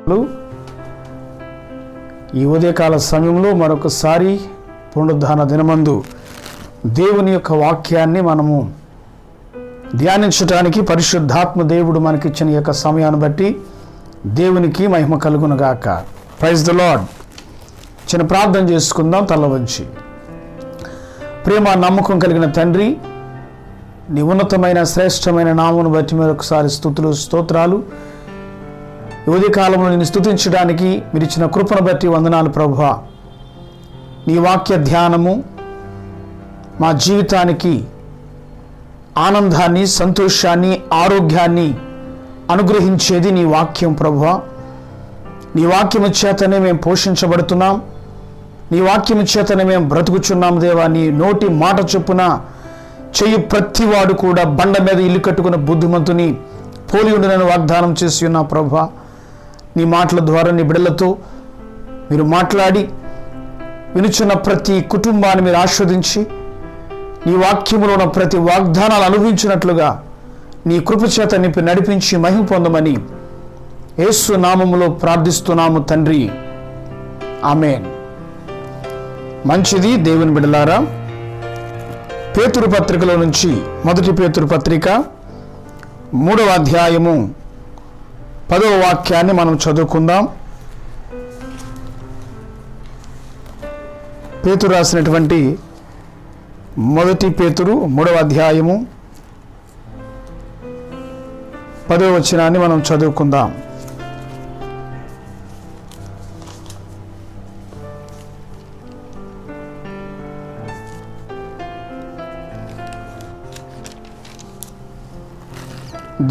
ఈ ఉదయకాల సమయంలో మరొకసారి పునరుద్ధాన దినమందు దేవుని యొక్క వాక్యాన్ని మనము ధ్యానించడానికి పరిశుద్ధాత్మ దేవుడు మనకిచ్చిన యొక్క సమయాన్ని బట్టి దేవునికి మహిమ కలుగునుగాక. Praise the Lord. చిన్న ప్రార్థన చేసుకుందాం తల వంచి. ప్రేమ నమ్మకం కలిగిన తండ్రి, నీ ఉన్నతమైన శ్రేష్టమైన నామమును బట్టి మరొకసారి స్తుతులు స్తోత్రాలు. ఉదయ కాలంలో నేను స్తుతించడానికి మీరు ఇచ్చిన కృపను బట్టి వందనాలు ప్రభువా. నీ వాక్య ధ్యానము మా జీవితానికి ఆనందాన్ని, సంతోషాన్ని, ఆరోగ్యాన్ని అనుగ్రహించేది నీ వాక్యం ప్రభువా. నీ వాక్యము చేతనే మేము పోషించబడుతున్నాం, నీ వాక్యము చేతనే మేము బ్రతుకుచున్నాం దేవా. నీ నోటి మాట చొప్పున చెయ్యి ప్రతివాడు కూడా బండ మీద ఇల్లు కట్టుకున్న బుద్ధిమంతుని పోలి ఉండునని వాగ్దానం చేసి ఉన్నా ప్రభువా. నీ మాటల ద్వారా నీ బిడ్డలతో మీరు మాట్లాడి వినుచున్న ప్రతి కుటుంబాన్ని మీరు ఆస్వాదించి నీ వాక్యములో ఉన్న ప్రతి వాగ్దానాలు అనుభవించినట్లుగా నీ కృపచేత నింపి నడిపించి మహిమ పొందమని యేసు నామములో ప్రార్థిస్తున్నాము తండ్రి, ఆమేన్. మంచిది దేవుని బిడ్డలారా, పేతురు పత్రికలో నుంచి మొదటి పేతురు పత్రిక 3వ అధ్యాయము 10వ వాక్యాన్ని మనం చదువుకుందాం. పేతురు రాసినటువంటి మొదటి పేతురు 3వ అధ్యాయము 10వ వచనాన్ని మనం చదువుకుందాం.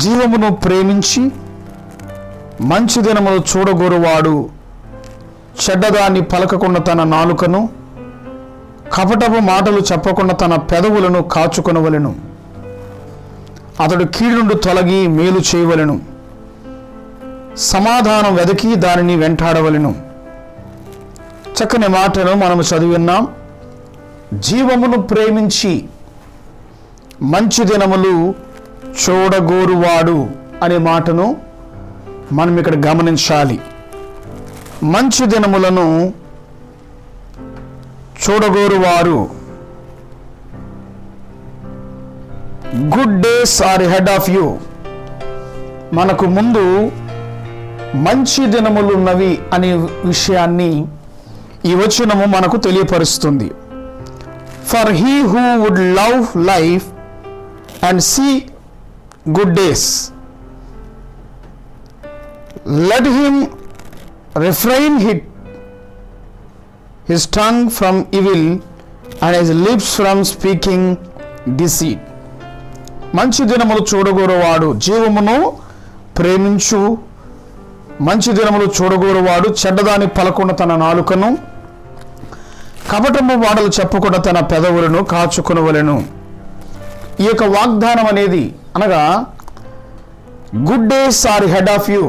జీవమును ప్రేమించి మంచి దినములు చూడగోరువాడు చెడ్డదాన్ని పలకకుండా తన నాలుకను, కపటపు మాటలు చెప్పకుండా తన పెదవులను కాచుకొనవలెను. అతడు కీడు నుండి తొలగి మేలు చేయవలెను, సమాధానం వెదకి దానిని వెంటాడవలెను. చక్కని మాటను మనము చదివిన్నాం. జీవమును ప్రేమించి మంచి దినములు చూడగోరువాడు అనే మాటను మనం ఇక్కడ గమనించాలి. మంచి దినములను చూడగోరువారు, good days are head of you. మనకు ముందు మంచి దినములు ఉన్నవి అనే విషయాన్ని ఈ వచనము మనకు తెలియపరుస్తుంది. For he who would love life and see good days, let him refrain his tongue from evil and his lips from speaking deceit. మంచి దినములు చూడగోరువాడు జీవమును ప్రేమించు, మంచి దినములు చూడగోరువాడు చెడ్డదాని పలకుండా తన నాలుకను, కపటము వాడలు చెప్పకుండా తన పెదవులను కాచుకొనవలెను. ఈ యొక్క వాగ్దానం అనేది అనగా good days are head of you,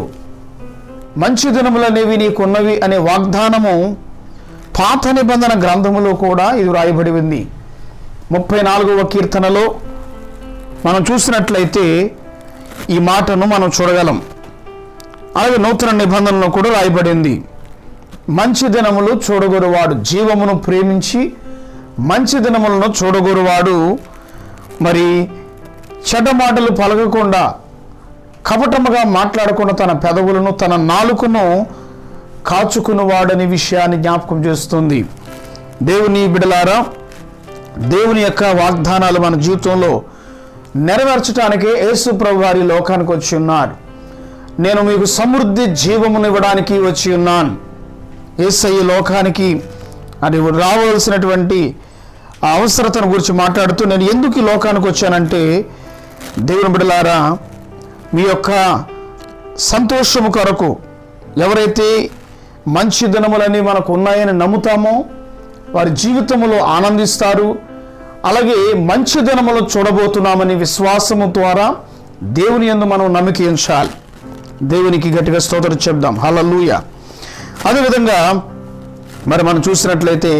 మంచి దినములు అనేవి నీకున్నవి అనే వాగ్దానము పాత నిబంధన గ్రంథములో కూడా ఇది రాయబడి ఉంది. 34వ కీర్తనలో మనం చూసినట్లయితే ఈ మాటను మనం చూడగలం. అలాగే నూతన నిబంధనలో కూడా రాయబడింది. మంచి దినములు చూడగోరువాడు, జీవమును ప్రేమించి మంచి దినములను చూడగోరువాడు మరి చెడ్డ మాటలు పలకకుండా, కపటముగా మాట్లాడకుండా తన పెదవులను, తన నాలుకను కాచుకున్నవాడని విషయాన్ని జ్ఞాపకం చేస్తుంది. దేవుని బిడలారా, దేవుని యొక్క వాగ్దానాలు మన జీవితంలో నెరవేర్చడానికే యేసు ప్రభు వారి లోకానికి వచ్చి ఉన్నారు. నేను మీకు సమృద్ధి జీవమును ఇవ్వడానికి వచ్చి ఉన్నాను. యేసయ్య లోకానికి అది రావాల్సినటువంటి ఆ అవసరతను గురించి మాట్లాడుతూ, నేను ఎందుకు ఈ లోకానికి వచ్చానంటే, దేవుని బిడ్డలారా, మీ యొక్క సంతోషము కొరకు, ఎవరైతే మంచి దినములని మనకు ఉన్నాయని నమ్ముతామో వారి జీవితంలో ఆనందిస్తారు. అలాగే మంచి దినములు చూడబోతున్నామని విశ్వాసము ద్వారా దేవుని యందు మనం నమ్మిక ఉంచాలి. దేవునికి గట్టిగా స్తోత్రం చెప్దాం. హల్లెలూయా. అదేవిధంగా మరి మనం చూసినట్లయితే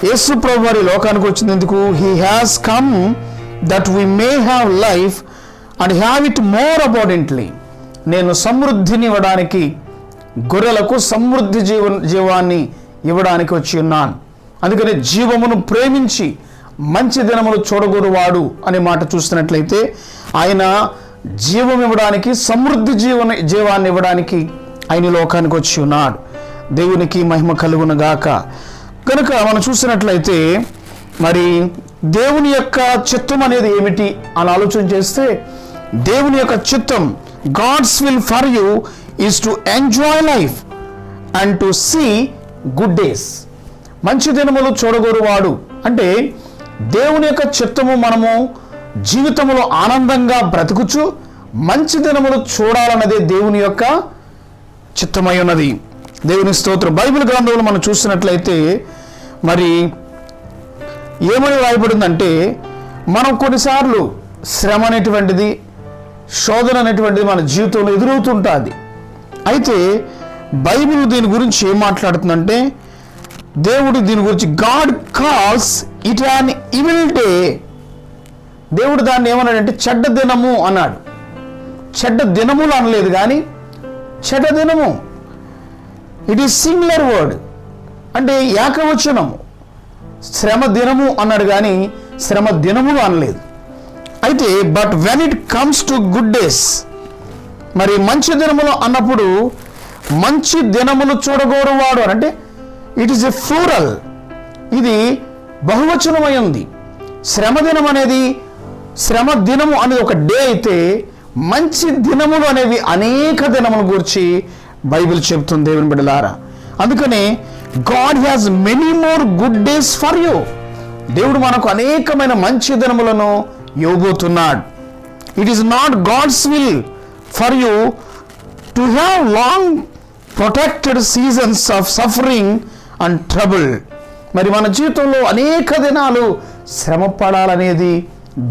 యేసు ప్రభు వారి లోకానికి వచ్చింది ఎందుకు? He has come that we may have life and have it more అబౌండెంట్లీ. నేను సమృద్ధిని ఇవ్వడానికి గొర్రెలకు సమృద్ధి జీవాన్ని ఇవ్వడానికి వచ్చి ఉన్నాను. అందుకని జీవమును ప్రేమించి మంచి దినములు చూడగోరువాడు అనే మాట చూస్తున్నట్లయితే ఆయన జీవం ఇవ్వడానికి, సమృద్ధి జీవాన్ని ఇవ్వడానికి ఆయన లోకానికి వచ్చి ఉన్నాడు. దేవునికి మహిమ కలుగును గాక. కనుక మనం చూసినట్లయితే మరి దేవుని యొక్క చిత్తం అనేది ఏమిటి అని ఆలోచన చేస్తే, దేవుని యొక్క చిత్తం, God's will for you is to enjoy life and to see good days. మంచి దినములు చూడగోరువాడు అంటే దేవుని యొక్క చిత్తము మనము జీవితంలో ఆనందంగా బ్రతుకుచు మంచి దినములు చూడాలన్నదే దేవుని యొక్క చిత్తమై ఉన్నది. దేవుని స్తోత్రం. బైబిల్ గ్రంథంలో మనం చూసినట్లయితే మరి ఏమని రాయబడిందంటే, మనం కొన్నిసార్లు శ్రమ అనేటువంటిది, శోధన అనేటువంటిది మన జీవితంలో ఎదురవుతుంటుంది. అయితే బైబిల్ దీని గురించి ఏం మాట్లాడుతుందంటే, దేవుడు దీని గురించి God calls it an evil day. దేవుడు దాన్ని ఏమన్నాడంటే చెడ్డ దినము అన్నాడు. చెడ్డ దినములు అనలేదు కానీ చెడ్డ దినము. ఇట్ ఈస్ సింగులర్ వర్డ్, అంటే ఏకవచనము. శ్రమ దినము అన్నాడు కానీ శ్రమ దినములు అనలేదు. అయితే but when it comes to good days, మరి మంచి దినములు అన్నప్పుడు మంచి దినములు చూడగోరువాడు అంటే ఇట్ ఈస్ ఎ ఫ్లూరల్, ఇది బహువచనమై ఉంది. శ్రమ దినం అనేది, శ్రమ దినము అనేది ఒక డే అయితే, మంచి దినములు అనేవి అనేక దినముల గురించి బైబిల్ చెబుతుంది. దేవుని బిడ్డలారా, అందుకనే God has many more good days for you. దేవుడు మనకు అనేకమైన మంచి దినములను ఇవ్వబోతున్నాడు. It is not God's will for you to have long protected seasons of suffering and trouble. మరి మన జీవితంలో అనేక దినాలు శ్రమ పడాలనేది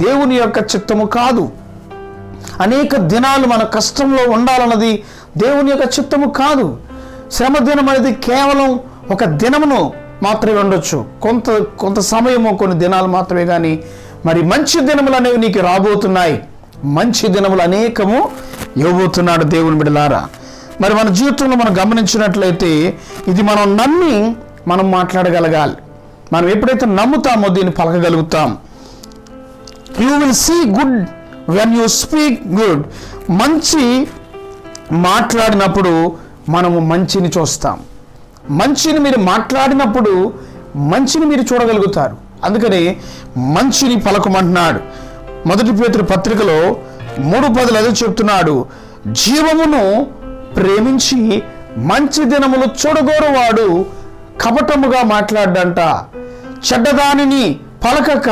దేవుని యొక్క చిత్తము కాదు. అనేక దినాలు మన కష్టంలో ఉండాలన్నది దేవుని యొక్క చిత్తము కాదు. శ్రమ దినం అనేది కేవలం ఒక దినమును మాత్రమే ఉండొచ్చు, కొంత సమయము, కొన్ని దినాలు మాత్రమే. కానీ మరి మంచి దినములు అనేవి నీకు రాబోతున్నాయి. మంచి దినములు అనేకము ఇవ్వబోతున్నాడు దేవుని బిడ్డలారా. మరి మన జీవితంలో మనం గమనించినట్లయితే ఇది మనం నమ్మి మనం మాట్లాడగలగాలి. మనం ఎప్పుడైతే నమ్ముతామో దీన్ని పలకగలుగుతాం. You will see good when you speak good. మంచి మాట్లాడినప్పుడు మనము మంచిని చూస్తాం. మంచిని మీరు మాట్లాడినప్పుడు మంచిని మీరు చూడగలుగుతారు. అందుకని మంచిని పలకమంటున్నాడు. 1 పేతురు పత్రికలో 3:10 అదే చెప్తున్నాడు, జీవమును ప్రేమించి మంచి దినములు చూడగోరువాడు కపటముగా మాట్లాడ్డంట. చెడ్డదానిని పలకక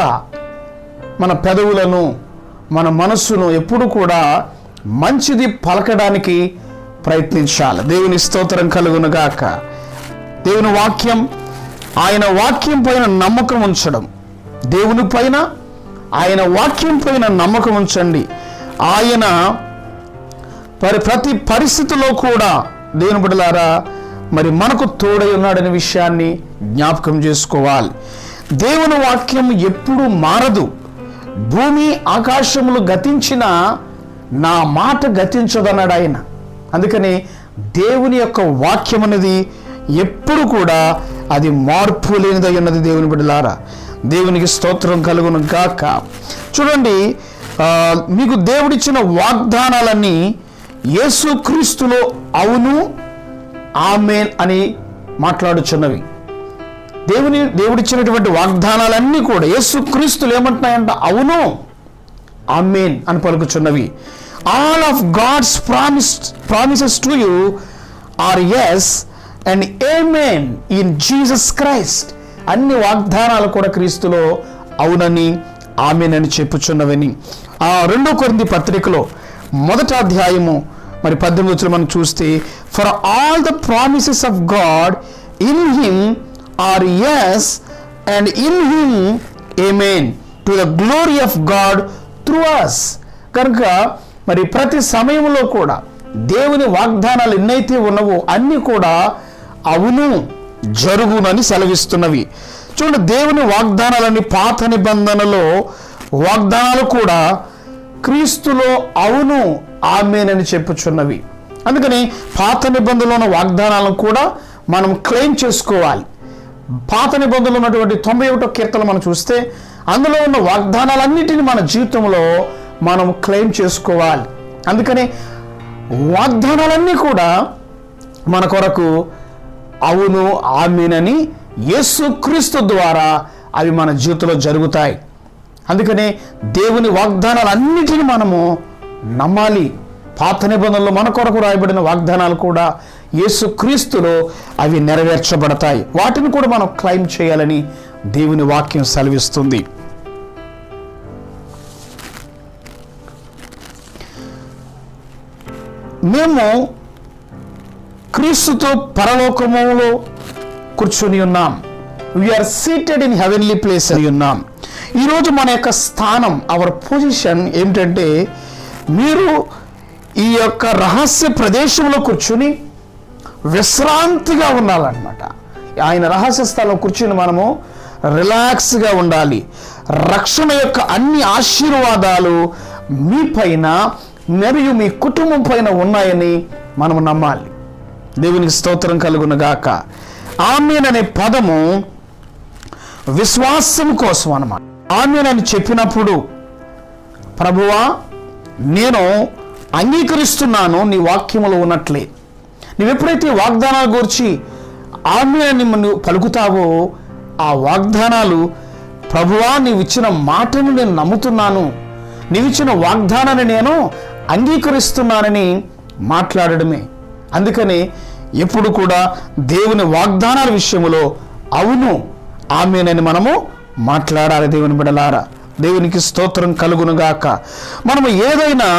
మన పెదవులను, మన మనస్సును ఎప్పుడు కూడా మంచిది పలకడానికి ప్రయత్నించాలి. దేవుని స్తోత్రం కలుగును గాక. దేవుని వాక్యం, ఆయన వాక్యం పైన నమ్మకం ఉంచడం, దేవుని పైన, ఆయన వాక్యం పైన నమ్మకం ఉంచండి. ఆయన ప్రతి పరిస్థితిలో కూడా దేవుని బిడ్డలారా మరి మనకు తోడై ఉన్నాడనే విషయాన్ని జ్ఞాపకం చేసుకోవాలి. దేవుని వాక్యం ఎప్పుడు మారదు. భూమి ఆకాశములు గతించినా నా మాట గతించదన్నాడు ఆయన. అందుకని దేవుని యొక్క వాక్యం అనేది ఎప్పుడు కూడా అది మార్పు లేనిదై ఉన్నది. దేవుని బిడ్డలారా, దేవునికి స్తోత్రం కలుగును గాక. చూడండి, మీకు దేవుడిచ్చిన వాగ్దానాలన్నీ యేసుక్రీస్తులో అవును ఆమేన్ అని మాట్లాడుచున్నవి. దేవుడిచ్చినటువంటి వాగ్దానాలన్నీ కూడా యేసుక్రీస్తులు ఏమంటున్నాయంట? అవును ఆమేన్ అని పలుకుచున్నవి. All of God's promises to you are yes and amen in Jesus Christ. అన్ని వాగ్దానాలు కూడా క్రీస్తులో అవునని ఆమేన్ అని చెప్పుచున్నవని 2 కొరింథీ పత్రికలో 1వ అధ్యాయము మరి 18 మనం చూస్తే, for all the promises of God in him or yes and in him amen to the glory of God through us. కనుక మరి ప్రతి సమయంలో కూడా దేవుని వాగ్దానాలు ఎన్నైతే ఉన్నవో అన్ని కూడా అవును జరుగునని సెలవిస్తున్నవి. చూడండి, దేవుని వాగ్దానాలన్నీ పాత నిబంధనలో వాగ్దానాలు కూడా క్రీస్తులో అవును ఆమేన్ అని చెప్పుచున్నవి. అందుకని పాత నిబంధనలో ఉన్న వాగ్దానాలను కూడా మనం క్లెయిమ్ చేసుకోవాలి. పాత నిబంధనలో ఉన్నటువంటి 91వ కీర్తన మనం చూస్తే అందులో ఉన్న వాగ్దానాలన్నిటిని మన జీవితంలో మనం క్లెయిమ్ చేసుకోవాలి. అందుకని వాగ్దానాలన్నీ కూడా మన కొరకు అవును ఆమేనని యేసుక్రీస్తు ద్వారా అవి మన జీవితంలో జరుగుతాయి. అందుకనే దేవుని వాగ్దానాలన్నిటిని మనము నమ్మాలి. పాత నిబంధనలో మన కొరకు రాయబడిన వాగ్దానాలు కూడా యేసుక్రీస్తులో అవి నెరవేర్చబడతాయి. వాటిని కూడా మనం క్లెయిమ్ చేయాలని దేవుని వాక్యం సెలవిస్తుంది. మేము క్రీస్తుతో పరలోకములో కూర్చొని ఉన్నాం. We are seated in heavenly place అని ఉన్నాం. ఈరోజు మన యొక్క స్థానం, అవర్ పొజిషన్ ఏమిటంటే, మీరు ఈ యొక్క రహస్య ప్రదేశంలో కూర్చుని విశ్రాంతిగా ఉండాలన్నమాట. ఆయన రహస్య స్థలంలో కూర్చుని మనము రిలాక్స్గా ఉండాలి. రక్షణ యొక్క అన్ని ఆశీర్వాదాలు మీ పైన మరియు మీ కుటుంబం పైన ఉన్నాయని మనము నమ్మాలి. దేవునికి స్తోత్రం కలుగును గాక. ఆమేన్ అనే పదము విశ్వాసం కోసం అన్నమాట. ఆమేన్ అని చెప్పినప్పుడు, ప్రభువా నేను అంగీకరిస్తున్నాను నీ వాక్యములో ఉన్నట్లే. నువ్వెప్పుడైతే వాగ్దానాల గురించి ఆమేన్ అని నువ్వు పలుకుతావో, ఆ వాగ్దానాలు ప్రభువా నీవు ఇచ్చిన మాటను నేను నమ్ముతున్నాను, నీవిచ్చిన వాగ్దానాన్ని నేను అంగీకరిస్తున్నానని మాట్లాడడమే. అందుకని ఎప్పుడు కూడా దేవుని వాగ్దానాల విషయంలో అవును ఆమేనని మనము మాట్లాడాలి. దేవుని బిడ్డలారా, దేవునికి స్తోత్రం కలుగునుగాక. మనము ఏదైనా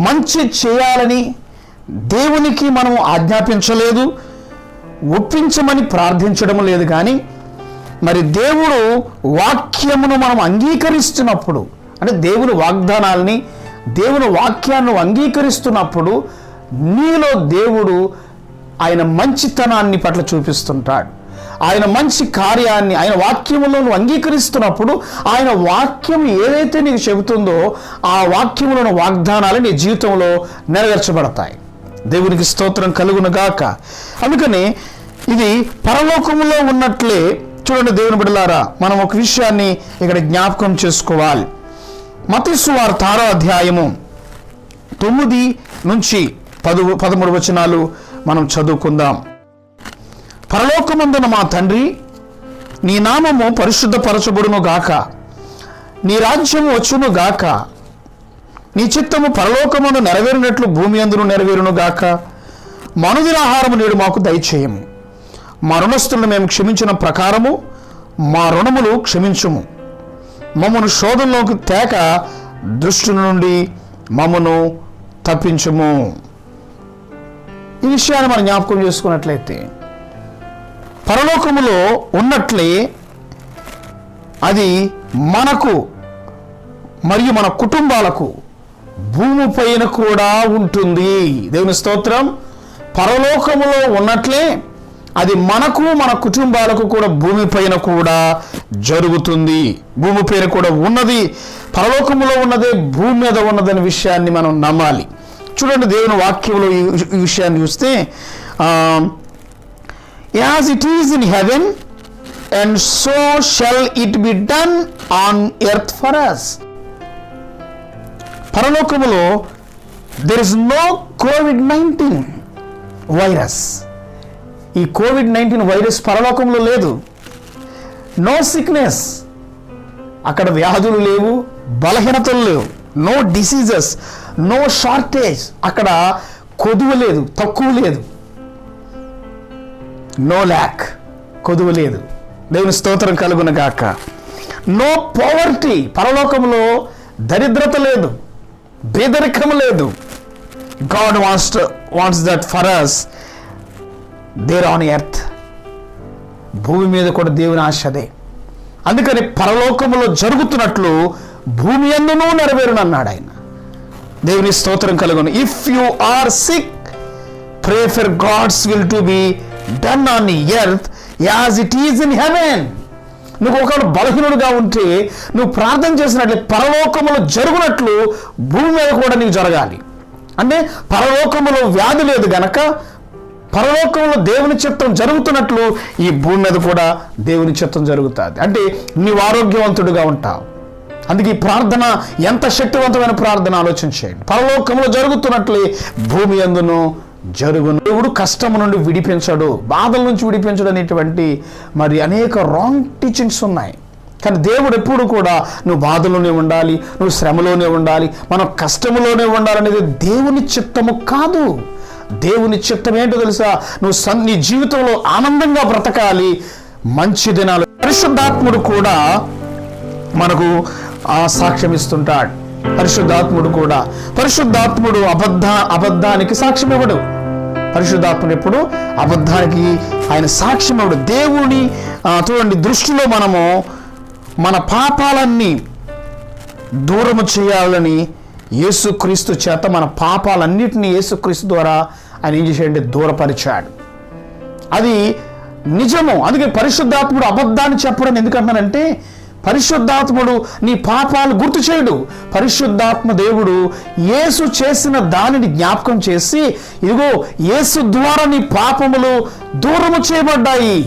మంచి చేయాలని దేవునికి మనము ఆజ్ఞాపించలేదు, ఒప్పించమని ప్రార్థించడం లేదు. కానీ మరి దేవుడు వాక్యమును మనం అంగీకరిస్తున్నప్పుడు, అంటే దేవుని వాగ్దానాలని దేవుని వాక్యాన్ని అంగీకరిస్తున్నప్పుడు నీలో దేవుడు ఆయన మంచితనాన్ని పట్ల చూపిస్తుంటాడు. ఆయన మంచి కార్యాన్ని ఆయన వాక్యములో నువ్వు అంగీకరిస్తున్నప్పుడు ఆయన వాక్యం ఏదైతే నీకు చెబుతుందో ఆ వాక్యములోని వాగ్దానాలు నీ జీవితంలో నెరవేర్చబడతాయి. దేవునికి స్తోత్రం కలుగును గాక. అందుకని ఇది పరలోకములో ఉన్నట్లే. చూడండి దేవుని బిడ్డలారా, మనం ఒక విషయాన్ని ఇక్కడ జ్ఞాపకం చేసుకోవాలి. మత్తయి సువార్త 6వ అధ్యాయము 9 నుంచి 13 వచనాలు మనం చదువుకుందాం. పరలోకమందున మా తండ్రి, నీ నామము పరిశుద్ధపరచబడును గాక, నీ రాజ్యము వచ్చును గాక, నీ చిత్తము పరలోకమందు నెరవేరినట్లు భూమి అందును నెరవేరును గాక. మనుదిన ఆహారము నేడు మాకు దయచేయము. మా రుణస్తులను మేము క్షమించిన ప్రకారము మా రుణములు క్షమించుము. మమ్మను శోధనలోకి తేక దుష్టుని నుండి మమ్మను తప్పించుము. ఈ విషయాన్ని మనం జ్ఞాపకం చేసుకున్నట్లయితే, పరలోకములో ఉన్నట్లే అది మనకు మరియు మన కుటుంబాలకు భూమి పైన కూడా ఉంటుంది. దేవుని స్తోత్రం. పరలోకములో ఉన్నట్లే అది మనకు మన కుటుంబాలకు కూడా భూమి పైన కూడా జరుగుతుంది. భూమి పైన కూడా ఉన్నది, పరలోకములో ఉన్నదే భూమి మీద ఉన్నదనే విషయాన్ని మనం నమ్మాలి. చూడండి దేవుని వాక్యంలో ఈ విషయాన్ని చూస్తే, as it is in heaven and so shall it be done on earth for us. పరలోకములో there is no COVID-19 virus. ఈ COVID-19 వైరస్ పరలోకంలో లేదు. నో సిక్నెస్, అక్కడ వ్యాధులు లేవు, బలహీనతలు లేవు. నో డిసీజెస్, నో షార్టేజ్, అక్కడ కొదువ లేదు, తక్కువ లేదు. నో ల్యాక్, కొదువ లేదు. దేవుని స్తోత్రం కలుగును గాక. నో పవర్టీ, పరలోకంలో దరిద్రత లేదు, పేదరికం లేదు. God wants that for us there on earth. భూమి మీద కూడా దేవుని ఆశ అదే. అందుకని పరలోకములో జరుగుతున్నట్లు భూమి యందును నెరవేరునన్నాడు ఆయన. దేవుని స్తోత్రం కలుగును. If you are sick, pray for God's will to be done on earth as it is in heaven. నువ్వు ఒకవేళ బలహీనుడుగా ఉంటే నువ్వు ప్రార్థన చేసినట్లే పరలోకములో జరుగునట్లు భూమి మీద కూడా నీకు జరగాలి. అంటే పరలోకములో వ్యాధి లేదు గనక పరలోకంలో దేవుని చిత్తం జరుగుతున్నట్లు ఈ భూమి మీద కూడా దేవుని చిత్తం జరుగుతుంది. అంటే నీవు ఆరోగ్యవంతుడిగా ఉంటావు. అందుకే ఈ ప్రార్థన ఎంత శక్తివంతమైన ప్రార్థన ఆలోచించేయండి. పరలోకంలో జరుగుతున్నట్లే భూమి యందును జరుగును. దేవుడు కష్టం నుండి విడిపించడు, బాధల నుంచి విడిపించడు అనేటువంటి మరి అనేక రాంగ్ టీచింగ్స్ ఉన్నాయి. కానీ దేవుడు ఎప్పుడు కూడా నువ్వు బాధలోనే ఉండాలి, నువ్వు శ్రమలోనే ఉండాలి, మనం కష్టములోనే ఉండాలనేది దేవుని చిత్తము కాదు. దేవుని చిత్తం ఏంటో తెలుసా? నువ్వు నీ జీవితంలో ఆనందంగా బ్రతకాలి, మంచి దినాలు. పరిశుద్ధాత్ముడు కూడా మనకు సాక్ష్యం ఇస్తుంటాడు. పరిశుద్ధాత్ముడు అబద్ధానికి సాక్ష్యం ఇవ్వడు. పరిశుద్ధాత్ముడు ఎప్పుడు అబద్ధానికి ఆయన సాక్ష్యం ఇవ్వడు. దేవుని చూడండి దృష్టిలో మనము మన పాపాలన్నీ దూరము చేయాలని యేసుక్రీస్తు చేత మన పాపాలన్నిటినీ యేసుక్రీస్తు ద్వారా ఆయన ఏం చేశాడంటే దూరపరిచాడు. అది నిజము. అందుకే పరిశుద్ధాత్ముడు అబద్ధాన్ని చెప్పడం ఎందుకంటానంటే పరిశుద్ధాత్ముడు నీ పాపాలు గుర్తు చేయడు. పరిశుద్ధాత్మ దేవుడు యేసు చేసిన దానిని జ్ఞాపకం చేసి ఇదిగో యేసు ద్వారా నీ పాపములు దూరము చేయబడ్డాయి,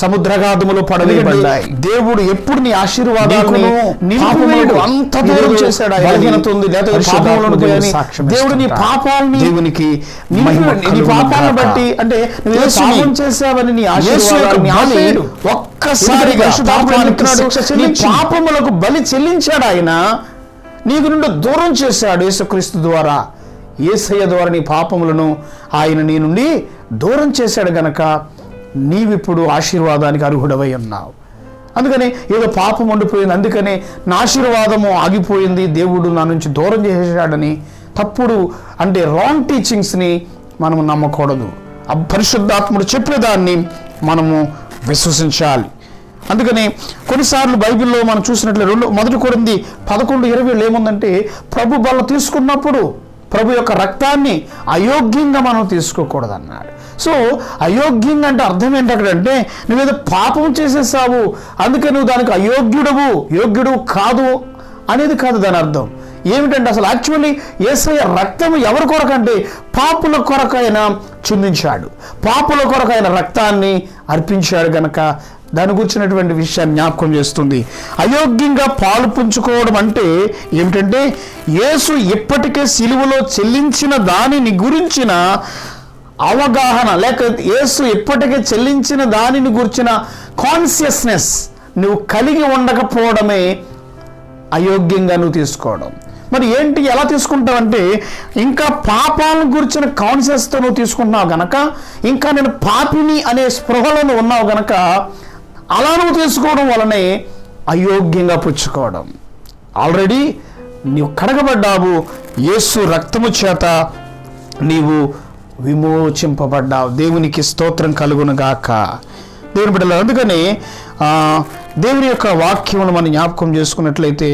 సముద్రగాధములు పడవేయబడ్డాయి. దేవుడు ఎప్పుడు నీ ఆశీర్వాదాలను అంత దూరం చేశాడు. దేవుడు నీ పాపాలని దేవునికి నీ పాపాలను బట్టి అంటే పాపం చేసావని నీ ఆశీర్వాదాలు ఒక్కసారిగా నీ పాపములకు బలి చెల్లించాడు. ఆయన నీకు నుండి దూరం చేశాడు యేసుక్రీస్తు ద్వారా. యేసయ్య ద్వారా నీ పాపములను ఆయన నీ నుండి దూరం చేశాడు గనక నీవిప్పుడు ఆశీర్వాదానికి అర్హుడవై ఉన్నావు. అందుకని ఏదో పాపం ఉండిపోయింది, అందుకనే నా ఆశీర్వాదము ఆగిపోయింది, దేవుడు నా నుంచి దూరం చేసేసాడని తప్పుడు అంటే రాంగ్ టీచింగ్స్ని మనము నమ్మకూడదు. పరిశుద్ధాత్ముడు చెప్పేదాన్ని మనము విశ్వసించాలి. అందుకని కొన్నిసార్లు బైబిల్లో మనం చూసినట్లు మొదటి కొరింథీ 11:20 ఏముందంటే ప్రభు బల్ల తీసుకున్నప్పుడు ప్రభు యొక్క రక్తాన్ని అయోగ్యంగా మనం తీసుకోకూడదన్నాడు. సో అయోగ్యంగా అంటే అర్థం ఏంటంటే నువ్వేదో పాపం చేసేసావు అందుకే నువ్వు దానికి యోగ్యుడు కాదు అనేది కాదు దాని అర్థం. ఏమిటంటే అసలు యాక్చువల్లీ యేసయ్య రక్తం ఎవరి కొరకంటే పాపుల కొరకు ఆయన చిందించాడు, పాపుల కొరకు ఆయన రక్తాన్ని అర్పించాడు గనక దాని గురించినటువంటి విషయాన్ని జ్ఞాపకం చేస్తుంది. అయోగ్యంగా పాలు పుంజుకోవడం అంటే ఏమిటంటే యేసు ఇప్పటికే సిలువలో చెల్లించిన దానిని గురించిన అవగాహన లేక యేసు ఇప్పటికే చెల్లించిన దానిని గురించిన కాన్షియస్నెస్ నువ్వు కలిగి ఉండకపోవడమే అయోగ్యంగా నువ్వు తీసుకోవడం. మరి ఏంటి ఎలా తీసుకుంటావంటే ఇంకా పాపాలను గురించిన కాన్షియస్తో నువ్వు తీసుకుంటున్నావు గనక, ఇంకా నేను పాపిని అనే స్పృహలో నువ్వు ఉన్నావు గనక అలా నువ్వు తీసుకోవడం వలనే అయోగ్యంగా పుచ్చుకోవడం. ఆల్రెడీ నీవు కడగబడ్డావు, యేసు రక్తము చేత నీవు విమోచింపబడ్డావు. దేవునికి స్తోత్రం కలుగునుగాక. దేవుని బిడ్డలారా, అందుకని దేవుని యొక్క వాక్యమును మనం జ్ఞాపకం చేసుకున్నట్లయితే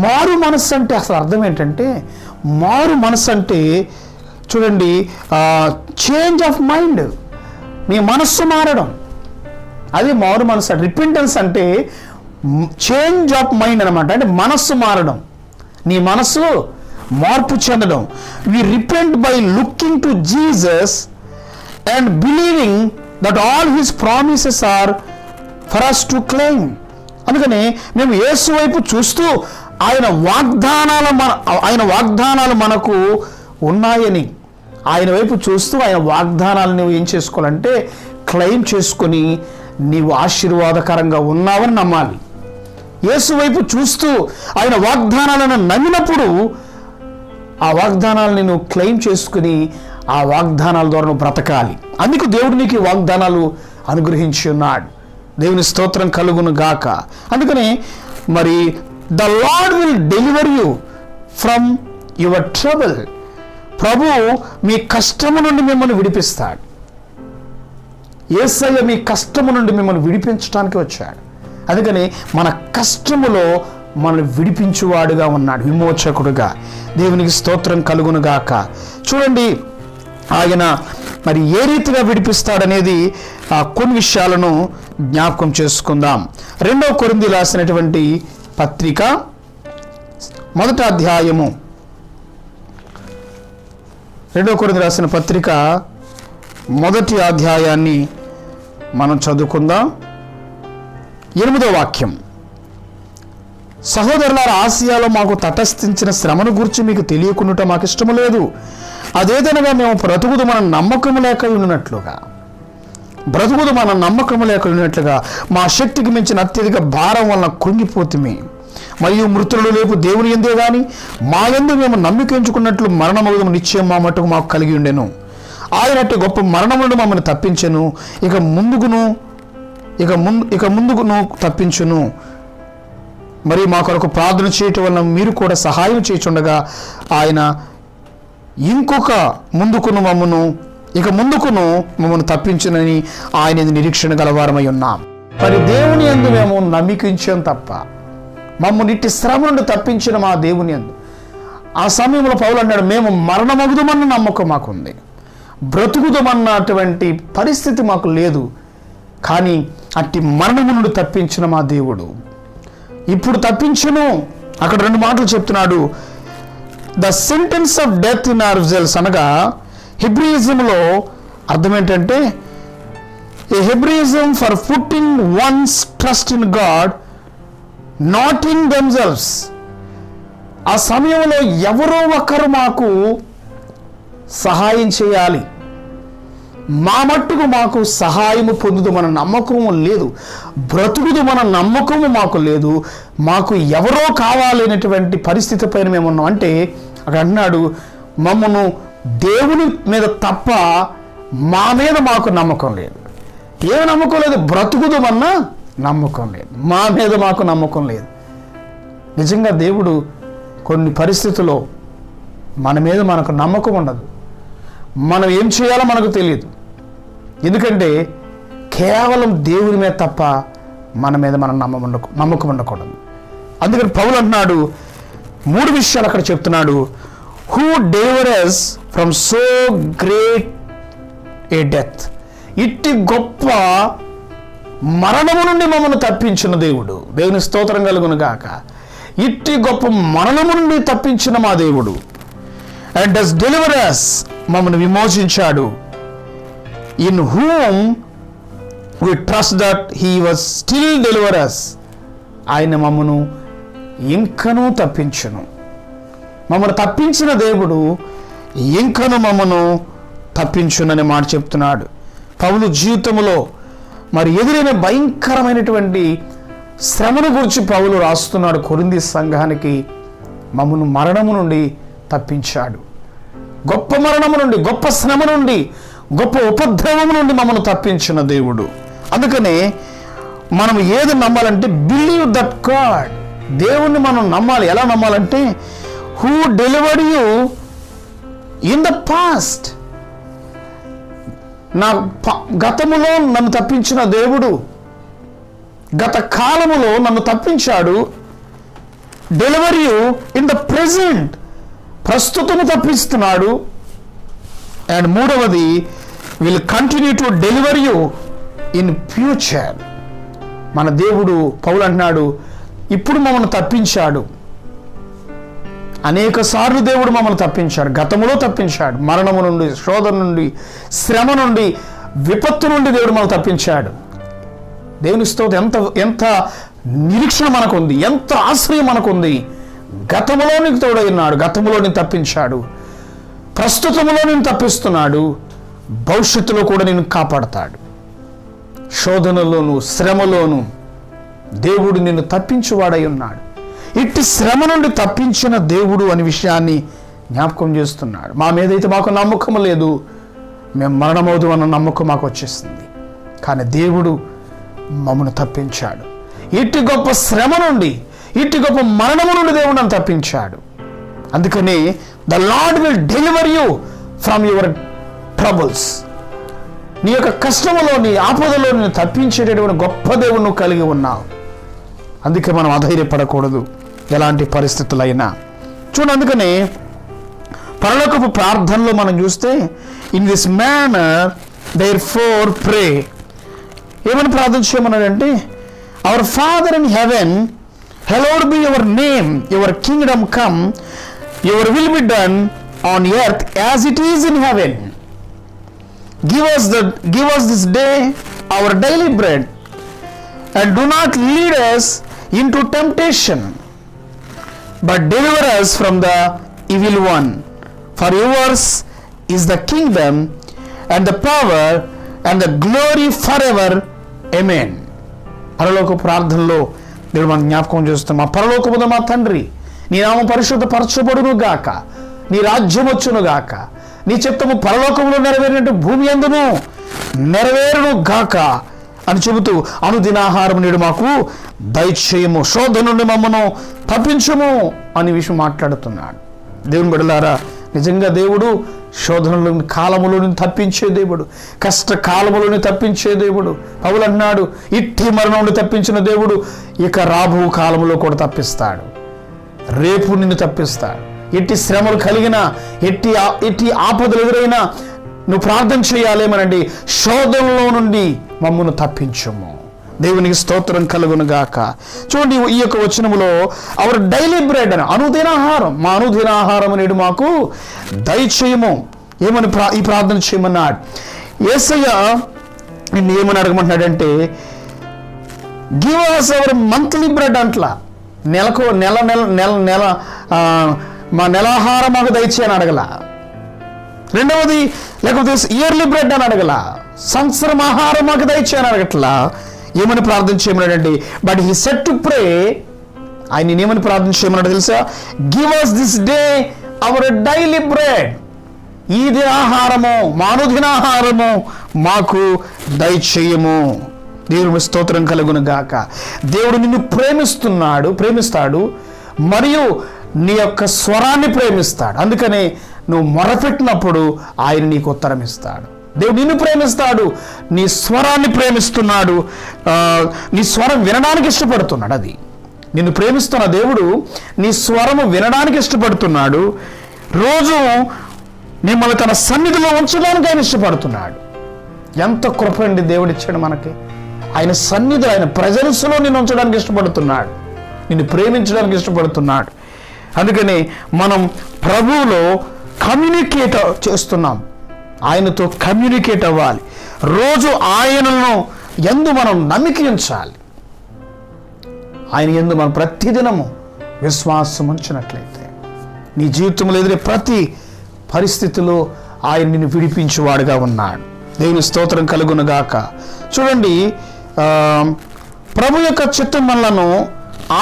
మారు మనస్సు అంటే అసలు అర్థం ఏంటంటే మారు మనస్సు అంటే చూడండి చేంజ్ ఆఫ్ మైండ్, నీ మనస్సు మారడం, అది మారు మనస్సు. రిపెంటెన్స్ అంటే చేంజ్ ఆఫ్ మైండ్ అనమాట. అంటే మనస్సు మారడం, నీ మనస్సు మార్పు చెందడం. We repent by looking to Jesus and believing that all his promises are for us to claim. అందుకని మేము యేసు వైపు చూస్తూ ఆయన వాగ్దానాలు మనకు ఉన్నాయని ఆయన వైపు చూస్తూ ఆయన వాగ్దానాలు నువ్వు ఏం చేసుకోవాలంటే క్లెయిమ్ చేసుకొని నీవు ఆశీర్వాదకరంగా ఉన్నావని నమ్మాలి. యేసు వైపు చూస్తూ ఆయన వాగ్దానాలను నమ్మినప్పుడు ఆ వాగ్దానాలను నువ్వు క్లెయిమ్ చేసుకుని ఆ వాగ్దానాల ద్వారా నువ్వు బ్రతకాలి. అందుకు దేవుడు నీకు వాగ్దానాలు అనుగ్రహించి ఉన్నాడు. దేవుని స్తోత్రం కలుగును గాక. అందుకని మరి the Lord will deliver you from your trouble. ప్రభు మీ కష్టము నుండి మిమ్మల్ని విడిపిస్తాడు. యేసయ్య మీ కష్టము నుండి మిమ్మల్ని విడిపించడానికి వచ్చాడు. అందుకని మన కష్టములో మనల్ని విడిపించువాడుగా ఉన్నాడు, విమోచకుడుగా. దేవునికి స్తోత్రం కలుగును గాక. చూడండి ఆయన మరి ఏ రీతిగా విడిపిస్తాడనేది కొన్ని విషయాలను జ్ఞాపకం చేసుకుందాం. 2వ కొరింథీ రాసినటువంటి పత్రిక 1వ అధ్యాయము 2 కొరింథీయులకు రాసిన పత్రిక 1వ అధ్యాయాన్ని మనం చదువుకుందాం. 8వ వాక్యం. సహోదరులారా, ఆసియాలో మాకు తటస్థించిన శ్రమను గురించి మీకు తెలియకుండా మాకు ఇష్టము లేదు. అదేదనగా మేము బ్రతుకుదు మన నమ్మకము లేక ఉన్నట్లుగా మా శక్తికి మించిన అత్యధిక భారం వలన కృంగిపోతుమి. మరియు మృతులను లేపు దేవుని యందే గాని మా యందు మేము నమ్మిక ఉంచుకున్నట్లు మరణమగుదము నిశ్చయం మా మట్టుకు మాకు కలిగి ఉండెను. ఆయనట్టు గొప్ప మరణములను మమ్మల్ని తప్పించెను, ఇక ముందుకును తప్పించును. మరి మా కొరకు ప్రార్థన చేయటం వలన మీరు కూడా సహాయం చేయుచుండగా ఆయన ఇంకొక ముందుకును మమ్మను తప్పించునని ఆయన నిరీక్షణ గలవారమై ఉన్నాం. మరి దేవుని యందు మేము నమ్మికించాం తప్ప మమ్మల్ని ఇట్టి శ్రమ నుండి తప్పించిన మా దేవుని యందు. ఆ సమయంలో పౌలు అన్నాడు, మేము మరణమగుదమన్న నమ్మకం మాకుంది, బ్రతుకుదమన్నటువంటి పరిస్థితి మాకు లేదు. కానీ అట్టి మరణము నుండి తప్పించిన మా దేవుడు ఇప్పుడు తప్పించును. అక్కడ 2 మాటలు చెప్తున్నాడు. The sentence of death in ourselves అనగా హెబ్రియిజంలో అర్థం ఏంటంటే a Hebraism for putting one's trust in God not in themselves. ఆ సమయంలో ఎవరో ఒకరు మాకు సహాయం చేయాలి, మా మట్టుకు మాకు సహాయము పొందుదు మన నమ్మకము లేదు, బ్రతుకుదు మన నమ్మకము మాకు లేదు, మాకు ఎవరో కావాలనేటువంటి పరిస్థితి పైన మేము ఉన్నాం. అంటే అక్కడ అన్నాడు, మమ్మను దేవుని మీద తప్ప మా మీద మాకు నమ్మకం లేదు. ఏ నమ్మకం లేదు? బ్రతుకుదు అన్న నమ్మకం లేదు, మా మీద మాకు నమ్మకం లేదు. నిజంగా దేవుడు కొన్ని పరిస్థితుల్లో మన మీద మనకు నమ్మకం ఉండదు, మనం ఏం చేయాలో మనకు తెలియదు. ఎందుకంటే కేవలం దేవుని మీద తప్ప మన మీద మనం నమ్మకం ఉండకూడదు. అందుకని పౌలు అంటున్నాడు 3 విషయాలు అక్కడ చెప్తున్నాడు. Who deliver us from so great A death. ఇట్టి గొప్ప మరణము నుండి మమ్మల్ని తప్పించిన దేవుడు, దేవుని స్తోత్రం కలుగును గాక. ఇట్టి గొప్ప మరణము నుండి తప్పించిన మా దేవుడు. అండ్ డస్ డెలివర్ us, మమ్మల్ని విమోచించాడు. In whom we trust that he was still deliver us. ఆయన మమ్మను ఇంకనూ తప్పించును. మమ్మల్ని తప్పించిన దేవుడు ఇంకను మమ్మను తప్పించునని మాట చెప్తున్నాడు. పౌలు జీవితంలో మరి ఎదురైన భయంకరమైనటువంటి శ్రమను గురించి పౌలు రాస్తున్నాడు కొరింథీ సంఘానికి. మమ్మను మరణము నుండి తప్పించాడు, గొప్ప మరణము నుండి, గొప్ప శ్రమ నుండి, గొప్ప ఉపద్రవము నుండి మమ్మల్ని తప్పించిన దేవుడు. అందుకనే మనం ఏది నమ్మాలంటే బిలీవ్ దట్ గాడ్. దేవుణ్ణి మనం నమ్మాలి. ఎలా నమ్మాలంటే who delivered you in the past. నా గతములో నన్ను తప్పించిన దేవుడు గత కాలములో నన్ను తప్పించాడు. Deliver you in the present, ప్రస్తుతము తప్పిస్తున్నాడు. అండ్ 3వది will continue to deliver you in future. మన దేవుడు పౌలు అంటున్నాడు, ఇప్పుడు మమ్మల్ని తప్పించాడు. అనేక సార్లు దేవుడు మమ్మల్ని తప్పించాడు, గతములో తప్పించాడు. మరణము నుండి, శోధన నుండి, శ్రమ నుండి, విపత్తు నుండి దేవుడు మనల్ని తప్పించాడు. దేవుని స్తోత్రం. ఎంత నిరీక్షణ మనకుంది, ఎంత ఆశ్రయం మనకుంది. గతములో నీకు తోడైనాడు, గతములో నేను తప్పించాడు, ప్రస్తుతములో నేను తప్పిస్తున్నాడు, భవిష్యత్తులో కూడా నేను కాపాడతాడు. శోధనలోను, శ్రమలోను దేవుడు నిన్ను తప్పించువాడై ఉన్నాడు. ఇట్టి శ్రమ నుండి తప్పించిన దేవుడు అనే విషయాన్ని జ్ఞాపకం చేస్తున్నాడు. మా మీదైతే మాకు నమ్మకం లేదు, మేము మరణమవుదు అన్న నమ్మకం మాకు వచ్చేస్తుంది. కానీ దేవుడు మమ్మను తప్పించాడు. ఇట్టి గొప్ప శ్రమ నుండి, ఇట్టి గొప్ప మరణము నుండి దేవుడు నన్ను తప్పించాడు. అందుకని the Lord will deliver you from your troubles. నీ యొక్క కష్టములో, నీ ఆపదలో నేను తప్పించేటటువంటి గొప్ప దేవుడు నువ్వు కలిగి ఉన్నావు. అందుకే మనం అధైర్యపడకూడదు ఎలాంటి పరిస్థితులైనా. చూడండి, అందుకనే పరలోకపు ప్రార్థనలో మనం చూస్తే in this manner therefore pray. ఏమని ప్రార్థన చేయమన్నాడంటే, our father in heaven, hallowed be your name, your kingdom come, your will be done on earth as it is in heaven. Give us this day our daily bread, and do not lead us into temptation, but deliver us from the evil one. For yours is the kingdom and the power and the glory forever. Amen. పరలోక ప్రార్థనలో దేవుడు మనం జ్ఞాపకం చేస్తాం. మా పరలోకమున మా తండ్రి, నీ నామం పరిశుద్ధపరచబడును గాక, నీ రాజ్యం వచ్చును గాక, నీ చిత్తము పరలోకములో నెరవేరినట్టు భూమి యందును నెరవేరును గాక అని చెబుతూ అనుదినాహారం నేడు మాకు దయచేయము, శోధన నుండి మమ్మను తప్పించము అని విషయం మాట్లాడుతున్నాడు. దేవుని బిడ్డలారా, నిజంగా దేవుడు శోధనలోని కాలములోని తప్పించే దేవుడు, కష్ట కాలములోని తప్పించే దేవుడు. పౌలు అన్నాడు, ఇట్టి మరణం నుండి తప్పించిన దేవుడు ఇక రాబో కాలంలో కూడా తప్పిస్తాడు, రేపు నిన్ను తప్పిస్తాడు. ఎట్టి శ్రమలు కలిగినా, ఎట్టి ఆపదలు ఎదురైనా నువ్వు ప్రార్థన చేయాలేమనండి, శోధనలో నుండి మమ్మను తప్పించము. దేవునికి స్తోత్రం కలుగును గాక. చూడండి, ఈ యొక్క వచనములో అవర్ డైలీ బ్రెడ్ అని, అనుదినాహారం, మా అనుదినాహారం నేడు మాకు దయచేయము ఏమని ఈ ప్రార్థన చేయమన్నాడు. యేసయ్య నిన్ను ఏమని అడగమంటున్నాడంటే, give us our monthly bread అంట్లా, నెలకు నెల మా నెలాహారం మాకు దయచేయని అడగల. రెండవది, లేకపోతే ఇయర్లీ బ్రెడ్ అని అడగల, సంవత్సరం ఆహారం మాకు దయచేయని అడగట్లా. ఏమని ప్రార్థన చేయమన్నాడండి, but he said to pray, ఆయన ఏమని ప్రార్థన చేయమన్నాడు తెలుసా, give us this day our daily bread, ఈ దినాహారము, మానుదినాహారము మాకు దయచేయము. దేవుని స్తోత్రం కలుగును గాక. దేవుడు నిన్ను ప్రేమిస్తాడు మరియు నీ యొక్క స్వరాన్ని ప్రేమిస్తాడు. అందుకనే నువ్వు మొరపెట్టినప్పుడు ఆయన నీకు ఉత్తరం ఇస్తాడు. దేవుడు నిన్ను ప్రేమిస్తాడు, నీ స్వరాన్ని ప్రేమిస్తున్నాడు, నీ స్వరం వినడానికి ఇష్టపడుతున్నాడు. అది నిన్ను ప్రేమిస్తున్న దేవుడు నీ స్వరము వినడానికి ఇష్టపడుతున్నాడు. రోజు మిమ్మల్ని తన సన్నిధిలో ఉంచడానికి ఆయన ఇష్టపడుతున్నాడు. ఎంత కృప అండి దేవుడు ఇచ్చాడు మనకి. ఆయన సన్నిధి, ఆయన ప్రెజెన్స్లో నిన్ను ఉంచడానికి ఇష్టపడుతున్నాడు, నిన్ను ప్రేమించడానికి ఇష్టపడుతున్నాడు. అందుకని మనం ప్రభువులో కమ్యూనికేట్ చేస్తున్నాం, ఆయనతో కమ్యూనికేట్ అవ్వాలి. రోజు ఆయనను యందు మనం నమ్మిక ఉంచాలి. ఆయన యందు మనం ప్రతిదినము విశ్వాసం ఉంచినట్లయితే నీ జీవితంలో ఎదురే ప్రతి పరిస్థితిలో ఆయన నిన్ను విడిపించేవాడుగా ఉన్నాడు. దేవుని స్తోత్రం కలుగును గాక. చూడండి, ప్రభు యొక్క చిత్తం మనలను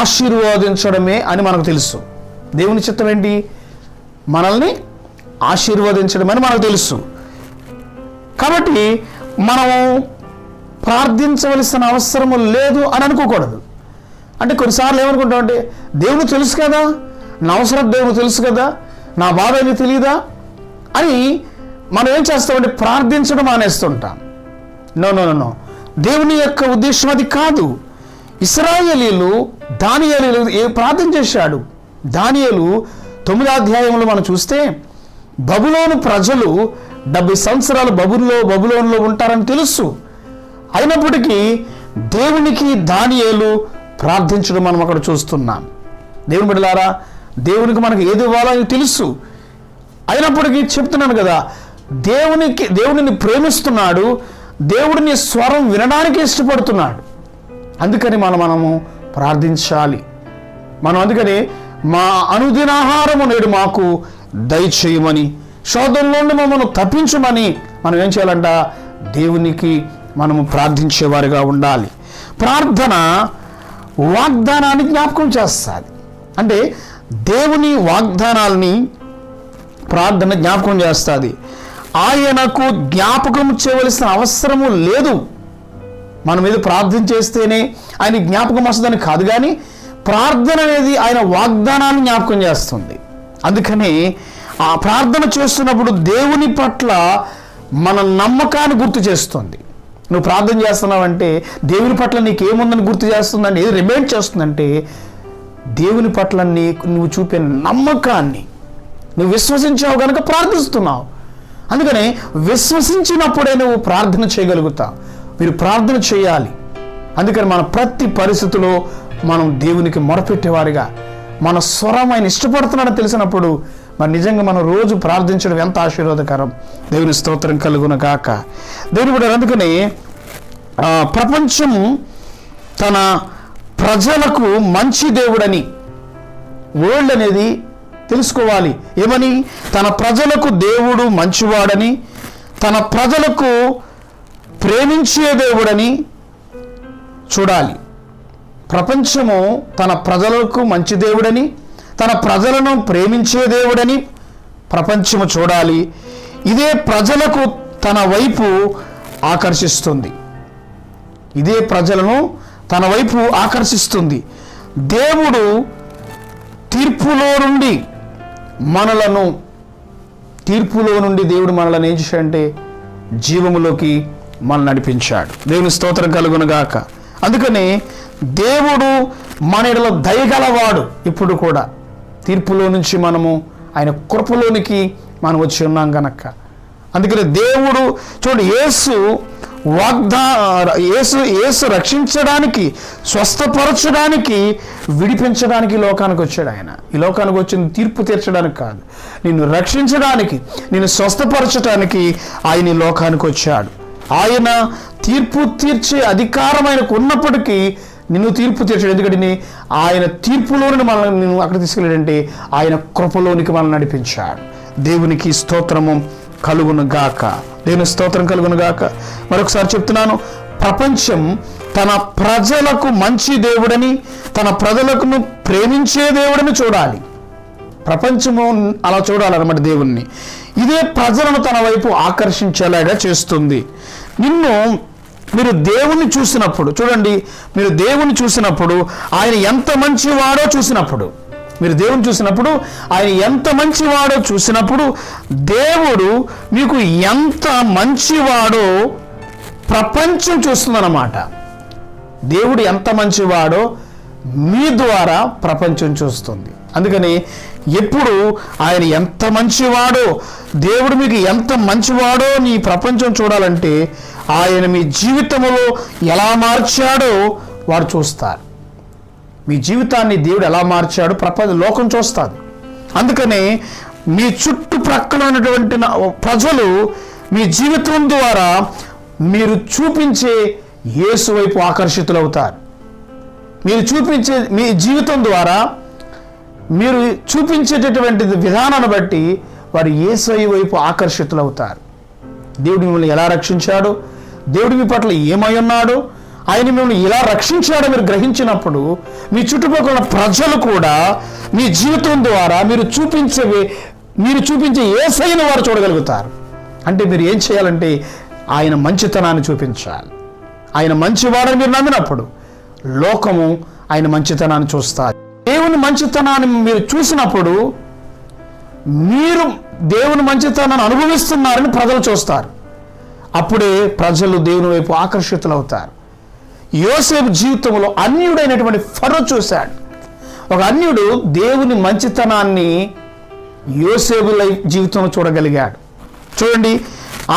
ఆశీర్వదించడమే అని మనకు తెలుసు. దేవుని చిత్తం ఏంటి? మనల్ని ఆశీర్వదించడం అని మనకు తెలుసు. కాబట్టి మనము ప్రార్థించవలసిన అవసరము లేదు అని అనుకోకూడదు. అంటే కొన్నిసార్లు ఏమనుకుంటామంటే, దేవుడు తెలుసు కదా, నా అవసరం దేవుడు తెలుసు కదా, నా బాధ అని తెలియదా అని మనం ఏం చేస్తామంటే ప్రార్థించడం మానేస్తుంటాం. నో, దేవుని యొక్క ఉద్దేశం అది కాదు. ఇశ్రాయేలీలు, దానియేలు ప్రార్థన చేశాడు. దానియేలు 9వ అధ్యాయంలో మనం చూస్తే, బబులోను ప్రజలు 70 సంవత్సరాలు బబులోనులో ఉంటారని తెలుసు. అయినప్పటికీ దేవునికి దానియేలు ప్రార్థించడం మనం అక్కడ చూస్తున్నాం. దేవుని బిడ్డలారా, దేవునికి మనకు ఏది ఇవ్వాలో అని తెలుసు. అయినప్పటికీ చెప్తున్నాను కదా, దేవుడిని ప్రేమిస్తున్నాడు, దేవుడిని స్వరం వినడానికి ఇష్టపడుతున్నాడు. అందుకని మనము ప్రార్థించాలి. అందుకని మా అనుదినాహారము నేడు మాకు దయచేయమని, శోధనలో నుండి మమ్మల్ని తప్పించమని మనం ఏం చేయాలంట? దేవునికి మనము ప్రార్థించేవారిగా ఉండాలి. ప్రార్థన వాగ్దానాన్ని జ్ఞాపకం చేస్తుంది. అంటే దేవుని వాగ్దానాల్ని ప్రార్థన జ్ఞాపకం చేస్తుంది. ఆయనకు జ్ఞాపకం చేయవలసిన అవసరము లేదు. మన మీద ప్రార్థన చేస్తేనే ఆయన జ్ఞాపకం వస్తుందని కాదు, కానీ ప్రార్థన అనేది ఆయన వాగ్దానాన్ని జ్ఞాపకం చేస్తుంది. అందుకని ఆ ప్రార్థన చేస్తున్నప్పుడు దేవుని పట్ల మన నమ్మకాన్ని గుర్తు చేస్తుంది. నువ్వు ప్రార్థన చేస్తున్నావంటే దేవుని పట్ల నీకేముందని గుర్తు చేస్తుందంటే, ఏది రిమైండ్ చేస్తుందంటే దేవుని పట్ల నువ్వు చూపే నమ్మకాన్ని. నువ్వు విశ్వసించావు కనుక ప్రార్థిస్తున్నావు. అందుకని విశ్వసించినప్పుడే నువ్వు ప్రార్థన చేయగలుగుతావు. మీరు ప్రార్థన చేయాలి. అందుకని మన ప్రతి పరిస్థితిలో మనం దేవునికి మొరపెట్టేవారిగా, మన స్వరం ఆయన ఇష్టపడుతున్నాడని తెలిసినప్పుడు మరి నిజంగా మనం రోజు ప్రార్థించడం ఎంత ఆశీర్వాదకరం. దేవుని స్తోత్రం కలుగును గాక. దేవుని కూడా అందుకని ప్రపంచం తన ప్రజలకు మంచి దేవుడని, వరల్డ్ అనేది తెలుసుకోవాలి. ఏమని? తన ప్రజలకు దేవుడు మంచివాడని, తన ప్రజలకు ప్రేమించే దేవుడని చూడాలి. ప్రపంచము తన ప్రజలకు మంచి దేవుడని, తన ప్రజలను ప్రేమించే దేవుడని ప్రపంచము చూడాలి. ఇదే ప్రజలకు తన వైపు ఆకర్షిస్తుంది. ఇదే ప్రజలను తన వైపు ఆకర్షిస్తుంది. దేవుడు తీర్పులో నుండి దేవుడు మనలను ఏం చేశాడంటే జీవములోకి మనల్ని నడిపించాడు. దేవుని స్తోత్రం కలుగును గాక. అందుకని దేవుడు మన ఎడల దయగలవాడు. ఇప్పుడు కూడా తీర్పులో నుంచి మనము ఆయన కృపలోనికి మనం వచ్చి ఉన్నాం గనక. అందుకని దేవుడు చూడు, యేసు రక్షించడానికి, స్వస్థపరచడానికి, విడిపించడానికి లోకానికి వచ్చాడు. ఆయన ఈ లోకానికి వచ్చింది తీర్పు తీర్చడానికి కాదు, నిన్ను రక్షించడానికి, నిన్ను స్వస్థపరచడానికి ఆయన ఈ లోకానికి వచ్చాడు. ఆయన తీర్పు తీర్చే అధికారం ఆయనకు ఉన్నప్పటికీ నిన్ను తీర్పు తీర్చాడు. ఎందుకంటే ఆయన తీర్పులోని మనల్ని నిన్ను అక్కడ తీసుకెళ్ళాడంటే ఆయన కృపలోనికి మనల్ని నడిపించాడు. దేవునికి స్తోత్రము కలుగును గాక. దేవుని స్తోత్రం కలుగును గాక. మరొకసారి చెప్తున్నాను, ప్రపంచం తన ప్రజలకు మంచి దేవుడని, తన ప్రజలకు ప్రేమించే దేవుడని చూడాలి. ప్రపంచము అలా చూడాలన్నమాట దేవుణ్ణి. ఇదే ప్రజలను తన వైపు ఆకర్షించేలాగా చేస్తుంది. మీరు దేవుణ్ణి చూసినప్పుడు చూడండి, మీరు దేవుణ్ణి చూసినప్పుడు ఆయన ఎంత మంచివాడో చూసినప్పుడు, మీరు దేవుని చూసినప్పుడు ఆయన ఎంత మంచివాడో చూసినప్పుడు, దేవుడు మీకు ఎంత మంచివాడో ప్రపంచం చూస్తుందన్నమాట. దేవుడు ఎంత మంచివాడో మీ ద్వారా ప్రపంచం చూస్తుంది. అందుకని ఎప్పుడు ఆయన ఎంత మంచివాడో, దేవుడు మీకు ఎంత మంచివాడో నీ ప్రపంచం చూడాలంటే ఆయన మీ జీవితంలో ఎలా మార్చాడో వారు చూస్తారు. మీ జీవితాన్ని దేవుడు ఎలా మార్చాడో లోకం చూస్తుంది. అందుకనే మీ చుట్టుప్రక్కల ఉన్నటువంటి ప్రజలు మీ జీవితం ద్వారా మీరు చూపించే యేసు వైపు ఆకర్షితులవుతారు. మీ జీవితం ద్వారా మీరు చూపించేటటువంటి విధానాన్ని బట్టి వారు యేసు వైపు ఆకర్షితులవుతారు. దేవుడు మిమ్మల్ని ఎలా రక్షించాడు, దేవుడు మీ పట్ల ఏమై ఉన్నాడు, ఆయన మిమ్మల్ని ఇలా రక్షించాడో మీరు గ్రహించినప్పుడు మీ చుట్టుపక్కల ప్రజలు కూడా మీ జీవితం ద్వారా మీరు చూపించే యేసయ్యను వారు చూడగలుగుతారు. అంటే మీరు ఏం చేయాలంటే ఆయన మంచితనాన్ని చూపించాలి. ఆయన మంచివాడని మీరు నమ్మినప్పుడు లోకము ఆయన మంచితనాన్ని చూస్తారు. దేవుని మంచితనాన్ని మీరు చూసినప్పుడు మీరు దేవుని మంచితనాన్ని అనుభవిస్తున్నారని ప్రజలు చూస్తారు. అప్పుడే ప్రజలు దేవుని వైపు ఆకర్షితులవుతారు. యోసేపు జీవితంలో అన్యుడైనటువంటి ఫరో చూశాడు. ఒక అన్యుడు దేవుని మంచితనాన్ని యోసేపు జీవితంలో చూడగలిగాడు. చూడండి,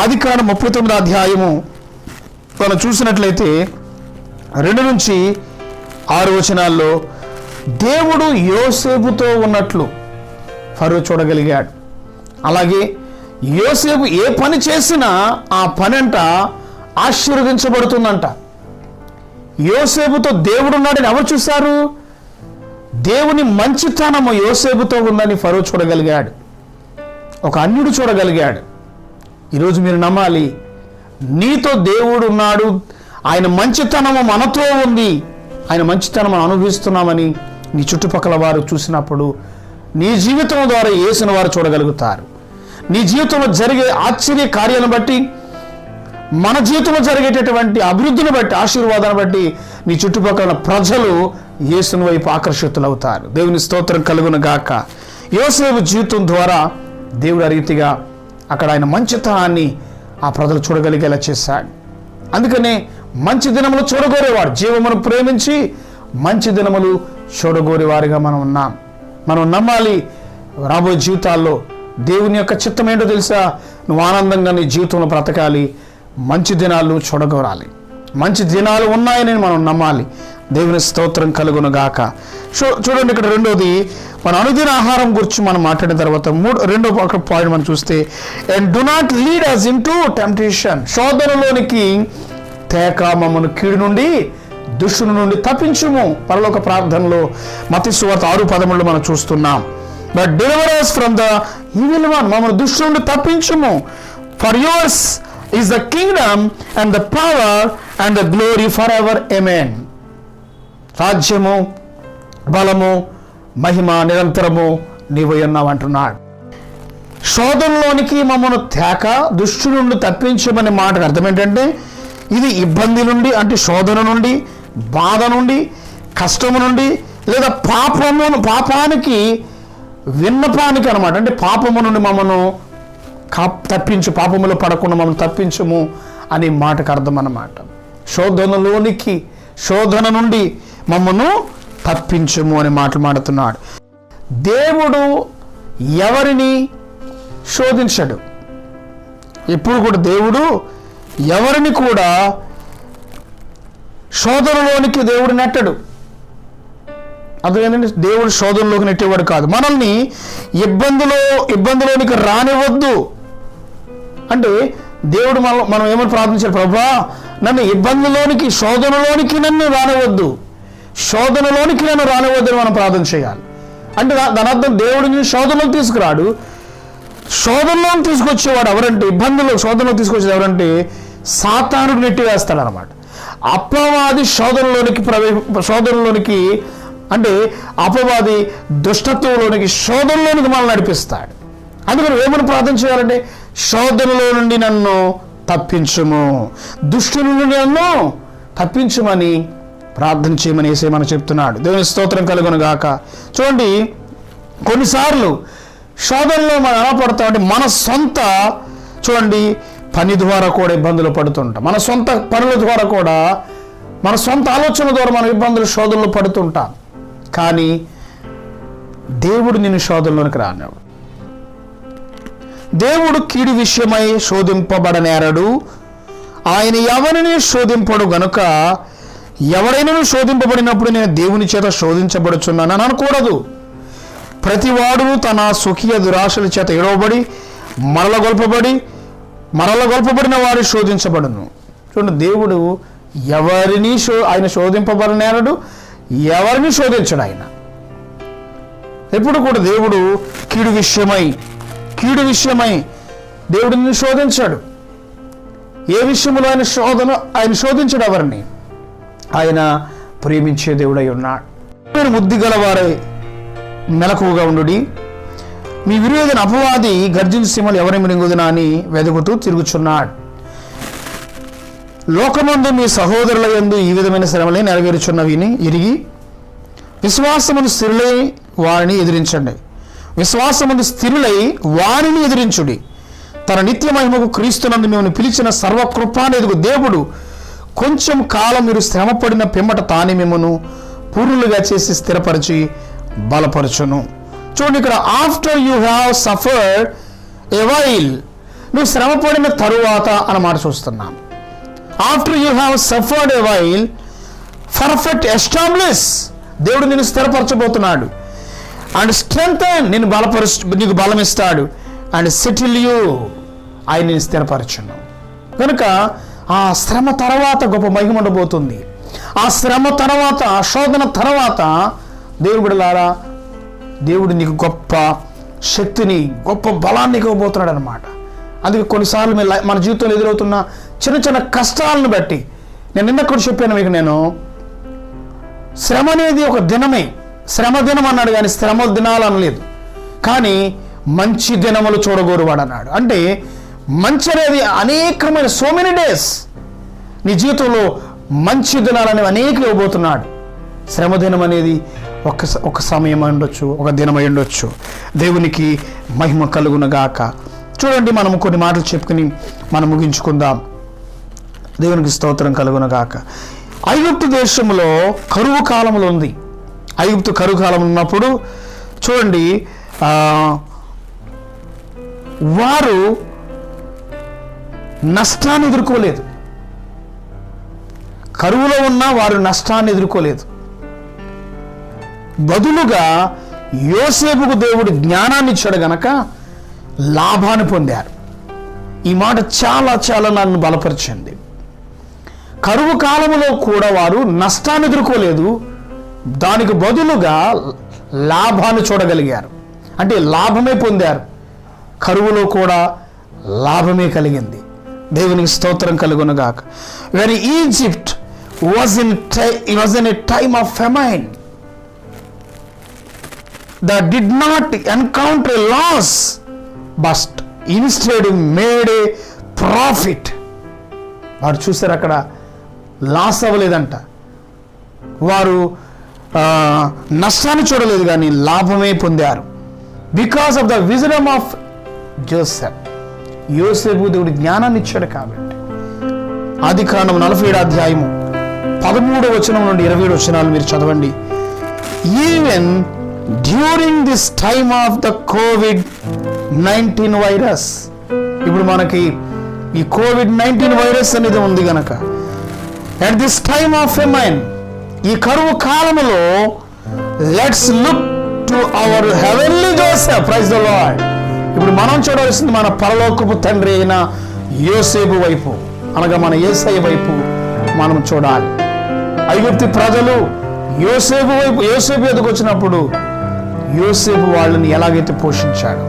ఆదికాండం 39వ అధ్యాయము మనం చూసినట్లయితే 2 నుంచి 6 వచనాల్లో దేవుడు యోసేపుతో ఉన్నట్లు ఫరో చూడగలిగాడు. అలాగే యోసేపు ఏ పని చేసినా ఆ పని అంట ఆశీర్వదించబడుతుందంట. యోసేపుతో దేవుడు ఉన్నాడని ఎవరు చూశారు? దేవుని మంచితనము యోసేపుతో ఉందని ఫరో చూడగలిగాడు. ఒక అన్యుడు చూడగలిగాడు. ఈరోజు మీరు నమ్మాలి, నీతో దేవుడు ఉన్నాడు, ఆయన మంచితనము మనతో ఉంది, ఆయన మంచితనం అనుభవిస్తున్నామని నీ చుట్టుపక్కల వారు చూసినప్పుడు నీ జీవితం ద్వారా యేసుని వారు చూడగలుగుతారు. నీ జీవితంలో జరిగే ఆశ్చర్య కార్యాలను బట్టి, మన జీవితంలో జరిగేటటువంటి అభివృద్ధిని బట్టి, ఆశీర్వాదాన్ని బట్టి నీ చుట్టుపక్కల ప్రజలు యేసుని వైపు ఆకర్షితులవుతారు. దేవుని స్తోత్రం కలుగును గాక. యోసేపు జీవితం ద్వారా దేవుడు ఆ రీతిగా అక్కడ ఆయన మంచితనాన్ని ఆ ప్రజలు చూడగలిగేలా చేశాడు. అందుకనే మంచి దినములు చూడగోరేవాడు, జీవమును ప్రేమించి మంచి దినములు చూడగోరేవారిగా మనం ఉన్నాం. మనం నమ్మాలి, రాబోయే జీవితాల్లో దేవుని యొక్క చిత్తం ఏంటో తెలుసా? నువ్వు ఆనందంగా నీ జీవితంలో బ్రతకాలి, మంచి దినాలు చూడగోరాలి. మంచి దినాలు ఉన్నాయని మనం నమ్మాలి. దేవుని స్తోత్రం కలుగును గాక. చూడండి, ఇక్కడ రెండోది మన అనుదిన ఆహారం గురించి మనం మాట్లాడిన తర్వాత రెండో పాయింట్ మనం చూస్తే, and do not lead us into temptation, శోధనలోనికి తేక మమ్మను కీడు నుండి దుష్టుని నుండి తప్పించుము. పరలోక ప్రార్థనలో మత్తయి సువార్త 6:13 మనం చూస్తున్నాం. But deliver us from the evil one, మమ్మల్ని దుష్టు నుండి తప్పించుము. For yours is the kingdom and the power and the glory for ever. ఆమేన్. రాజ్యము, బలము, మహిమ నిరంతరము నీవై ఉన్నావు అంటున్నాడు. శోధనలోనికి మమ్మను తేక దుష్టు నుండి తప్పించమనే మాటకు అర్థం ఏంటంటే, ఇది ఇబ్బంది నుండి, అంటే శోధన నుండి, బాధ నుండి, కష్టము నుండి, లేదా పాపానికి విన్నపానికి అనమాట. అంటే పాపము నుండి మమ్మను తప్పించు, పాపములో పడకుండా మమ్మల్ని తప్పించుము అనే మాటకు అర్థం అన్నమాట. శోధన నుండి మమ్మను తప్పించుము అని మాట్లాడుతున్నాడు. దేవుడు ఎవరిని శోధించడు. ఎప్పుడు కూడా దేవుడు ఎవరిని కూడా శోధనలోనికి దేవుడు నెట్టడు. అదేంటంటే దేవుడు శోధనలోకి నెట్టేవాడు కాదు. మనల్ని ఇబ్బందిలోనికి రానివ్వద్దు అంటే దేవుడు మనం ఏమని ప్రార్థించారు, ప్రభువా నన్ను ఇబ్బందిలోనికి, శోధనలోనికి నన్ను రానివ్వద్దు, శోధనలోనికి నన్ను రానివ్వద్దని మనం ప్రార్థన చేయాలి. అంటే దాని అర్థం దేవుడిని శోధనలోకి తీసుకురాడు. శోధనలోకి తీసుకొచ్చేవాడు ఎవరంటే, శోధనలోకి తీసుకొచ్చేది ఎవరంటే సాతానుడు నెట్టివేస్తాడు అనమాట. అపవాది శోధనలోనికి అంటే అపవాది దుష్టత్వంలోనికి, శోధనలోనికి మనల్ని నడిపిస్తాడు. అందుకని ఏమని ప్రార్థన చేయాలంటే, శోధనలో నుండి నన్ను తప్పించుము, దుష్టుని నుండి నన్ను తప్పించుమని ప్రార్థన చేయమని యేసయ్య మనకు చెప్తున్నాడు. దేవుని స్తోత్రం కలుగును గాక. చూడండి, కొన్నిసార్లు శోధనలో మనం ఎలా పడతామంటే, మన సొంత పని ద్వారా కూడా ఇబ్బందులు పడుతుంటాం. మన సొంత పనుల ద్వారా కూడా, మన సొంత ఆలోచన ద్వారా మనం శోధనలు పడుతుంటాం. కానీ దేవుడు నిన్ను శోధనలోనికి రానివ్వడు. దేవుడు కీడు విషయమై శోధింపబడనేరడు, ఆయన ఎవరిని శోధింపడు గనుక ఎవరైనా శోధింపబడినప్పుడు నేను దేవుని చేత శోధించబడుచున్నానని అనకూడదు. ప్రతివాడు తన స్వకీయ దురాశల చేత ఎడవబడి మరలగొల్పబడిన వాడు శోధించబడును. చూడండి, దేవుడు ఆయన శోధింపబడనేరడు, ఎవరిని శోధించడు. ఆయన ఎప్పుడు కూడా దేవుడు కీడు విషయమై దేవుడిని శోధించాడు. ఏ విషయంలో ఆయన శోధించడు ఎవరిని. ఆయన ప్రేమించే దేవుడై ఉన్నాడు. మీరు బుద్ధి గలవారై మెలకువగా ఉండుడి, మీ విరోధన అపవాది గర్జించు సింహలు ఎవరి మృంగుదునా అని వెదుకుతూ తిరుగుచున్నాడు. లోకమందు మీ సహోదరుల యందు ఈ విధమైన శ్రమలే నెరవేరుచున్నవిని ఎరిగి విశ్వాసమును స్థిరులై వారిని ఎదిరించుడి. తన నిత్య మహిమకు క్రీస్తునందు మిమ్మల్ని పిలిచిన సర్వకృపానిధికు దేవుడు కొంచెం కాలం మీరు శ్రమపడిన పిమ్మట తానే మిమ్మను పూర్ణులుగా చేసి స్థిరపరిచి బలపరచును. చూడండి, ఇక్కడ after you have suffered a while, నువ్వు శ్రమపడిన తరువాత అన్నమాట చూస్తున్నాం. After you have suffered a while perfect establish, దేవుడు నిన్ను స్థిరపరచబోతున్నాడు. అండ్ స్ట్రెంగ్తెన్, నీకు బలం ఇస్తాడు. అండ్ సెటిల్ యూ, ఆయన నేను స్థిరపరచును. కనుక ఆ శ్రమ తర్వాత గొప్ప మహిమ ఉండబోతుంది. ఆ శ్రమ తర్వాత, ఆ శోధన తర్వాత దేవుడు నీకు గొప్ప శక్తిని, గొప్ప బలాన్ని ఇవ్వబోతున్నాడు అనమాట. అందుకే కొన్నిసార్లు మన జీవితంలో ఎదురవుతున్న చిన్న చిన్న కష్టాలను బట్టి, నేను నిన్న కూడా చెప్పాను మీకు, నేను శ్రమ అనేది ఒక దినమే, శ్రమ దినం అన్నాడు కానీ శ్రమ దినాలు అనలేదు. కానీ మంచి దినములు చూడగోరువాడు అన్నాడు. అంటే మంచి అనేది అనేకమైన సో మెనీ డేస్, నీ జీవితంలో మంచి దినాలు అనేవి అనేక ఇవ్వబోతున్నాడు. శ్రమ దినం అనేది ఒక సమయం ఉండొచ్చు, ఒక దినం అయి ఉండొచ్చు. దేవునికి మహిమ కలుగునగాక. చూడండి, మనం కొన్ని మాటలు చెప్పుకుని మనం ముగించుకుందాం. దేవునికి స్తోత్రం కలుగునగాక. ఐగుప్తు దేశంలో కరువు కాలంలో ఉంది. ఐగుప్తు కరువు కాలం ఉన్నప్పుడు చూడండి, వారు నష్టాన్ని ఎదుర్కోలేదు. కరువులో ఉన్న వారు నష్టాన్ని ఎదుర్కోలేదు. బదులుగా యోసేపుకు దేవుడు జ్ఞానాన్ని ఇచ్చాడు గనక లాభాన్ని పొందారు. ఈ మాట చాలా చాలా నన్ను బలపరిచింది. కరువు కాలంలో కూడా వారు నష్టాన్ని ఎదుర్కోలేదు, దానికి బదులుగా లాభాన్ని చూడగలిగారు. అంటే లాభమే పొందారు. కరువులో కూడా లాభమే కలిగింది. దేవునికి స్తోత్రం కలుగునుగాక. When Egypt was in a time of famine that did not encounter a loss but instead made a profit. వారు చూసారు, అక్కడ లాస్ అవ్వలేదంట. వారు నష్టాన్ని చూడలేదు కానీ లాభమే పొందారు. Because of the wisdom of Joseph. యోసేపు దేవుడి జ్ఞానాన్ని ఇచ్చాడు కాబట్టి. ఆదికాండం 47వ అధ్యాయము 13వ వచనం నుండి 27 వచనాలు మీరు చదవండి. Even during this time of the COVID-19 virus, ఇప్పుడు మనకి ఈ COVID-19 వైరస్ అనేది ఉంది గనక, at this time of famine, ఈ కరువు కాలములో let's look to our heavenly Joseph. Praise the Lord. ఇప్పుడు మనం చూడవలసింది మన పరలోకపు తండ్రి అయిన యోసేపు వైపు, అనగా మన యేసయ్య వైపు మనం చూడాలి. ఐగుప్తు ప్రజలు యోసేపు ఎదుగు వచ్చినప్పుడు యోసేపు వాళ్ళని ఎలాగైతే పోషించాడు,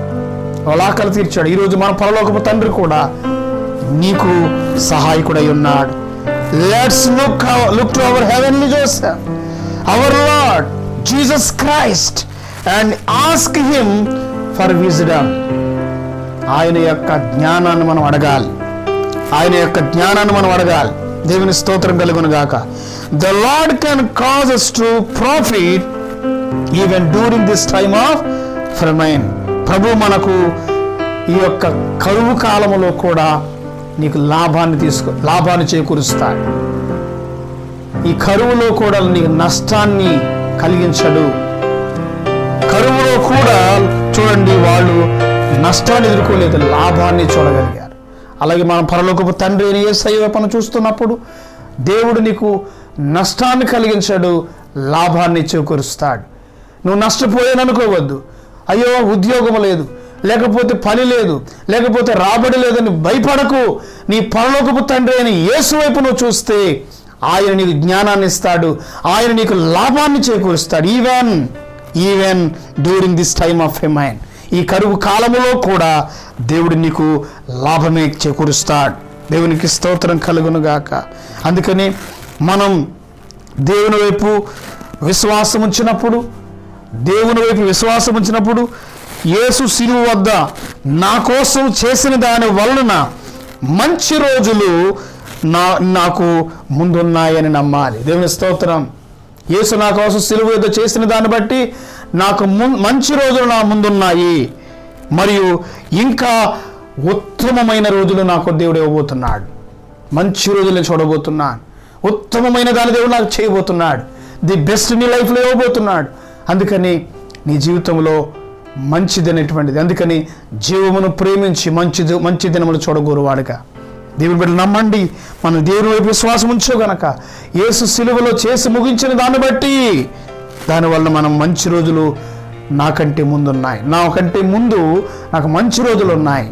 వాళ్ళ ఆకలి తీర్చాడు. ఈరోజు మన పరలోకపు తండ్రి కూడా నీకు సహాయకుడై ఉన్నాడు. Let's look to our heavenly Joseph, our Lord Jesus Christ, and ask him for wisdom. ఆయన యొక్క జ్ఞానాన్ని మనం అడగాలి. ఆయన యొక్క జ్ఞానాన్ని మనం అడగాలి. దేవుని స్తోత్రం కలుగును గాక. The Lord can cause us to profit even during this time of famine. ప్రభు మనకు ఈ యొక్క కరువు కాలములో కూడా నీకు లాభాన్ని చేకూరుస్తాడు. ఈ కరువులో కూడా నీకు నష్టాన్ని కలిగించడు. కరువులో కూడా చూడండి, వాళ్ళు నష్టాన్ని ఎదుర్కోలేదు, లాభాన్ని చూడగలిగారు. అలాగే మన పరలోకపు తండ్రి అయిన యేసయ్య వైపును చూస్తున్నప్పుడు దేవుడు నీకు నష్టాన్ని కలిగించాడు, లాభాన్ని చేకూరుస్తాడు. నువ్వు నష్టపోయాననుకోవద్దు. అయ్యో ఉద్యోగం లేదు, లేకపోతే పని లేదు, లేకపోతే రాబడి లేదని భయపడకు. నీ పరలోకపు తండ్రి అయిన యేసు వైపు నువ్వు చూస్తే ఆయన నీకు జ్ఞానాన్ని ఇస్తాడు, ఆయన నీకు లాభాన్ని చేకూరుస్తాడు. Even during this time of famine, ఈ కరువు కాలములో కూడా దేవుడు నీకు లాభమే చేకూరుస్తాడు. దేవునికి స్తోత్రం కలుగును గాక. అందుకని మనం దేవుని వైపు విశ్వాసం ఉంచినప్పుడు యేసు శిలువ వద్ద నా కోసం చేసిన దాని వలన మంచి రోజులు నాకు ముందున్నాయని నమ్మాలి. దేవుని స్తోత్రం. యేసు నా కోసం శిలువ వద్ద చేసిన దాన్ని బట్టి నాకు మంచి రోజులు నా ముందున్నాయి, మరియు ఇంకా ఉత్తమమైన రోజులు నాకు దేవుడు ఇవ్వబోతున్నాడు. మంచి రోజులు నేను చూడబోతున్నాను. ఉత్తమమైన దాని దేవుడు నాకు చేయబోతున్నాడు. ది బెస్ట్ నీ లైఫ్లో ఇవ్వబోతున్నాడు. అందుకని నీ జీవితంలో మంచిది అనేటువంటిది. అందుకని జీవమును ప్రేమించి మంచి దినములు చూడగోరువాడుగా. దేవుని బిడ్డలు నమ్మండి. మనం దేవుని వైపు విశ్వాసం ఉంచో గనక యేసు సిలువలో చేసి ముగించిన దాన్ని బట్టి దానివల్ల మనం మంచి రోజులు నాకంటే ముందు నాకు మంచి రోజులు ఉన్నాయి,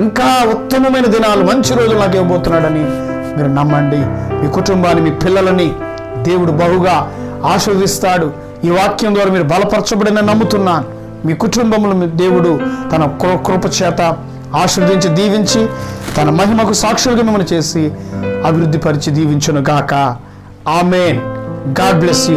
ఇంకా ఉత్తమమైన దినాలు, మంచి రోజులు నాకు ఇవ్వబోతున్నాడని మీరు నమ్మండి. మీ కుటుంబాన్ని, మీ పిల్లలని దేవుడు బహుగా ఆశీర్వదిస్తాడు. ఈ వాక్యం ద్వారా మీరు బలపరచబడిన నమ్ముతున్నాను. మీ కుటుంబంలో దేవుడు తన కృప చేత ఆశీర్వదించి దీవించి తన మహిమకు సాక్షులుగా మిమ్మల్ని చేసి అభివృద్ధి పరిచి దీవించును గాక. ఆమేన్. God bless you.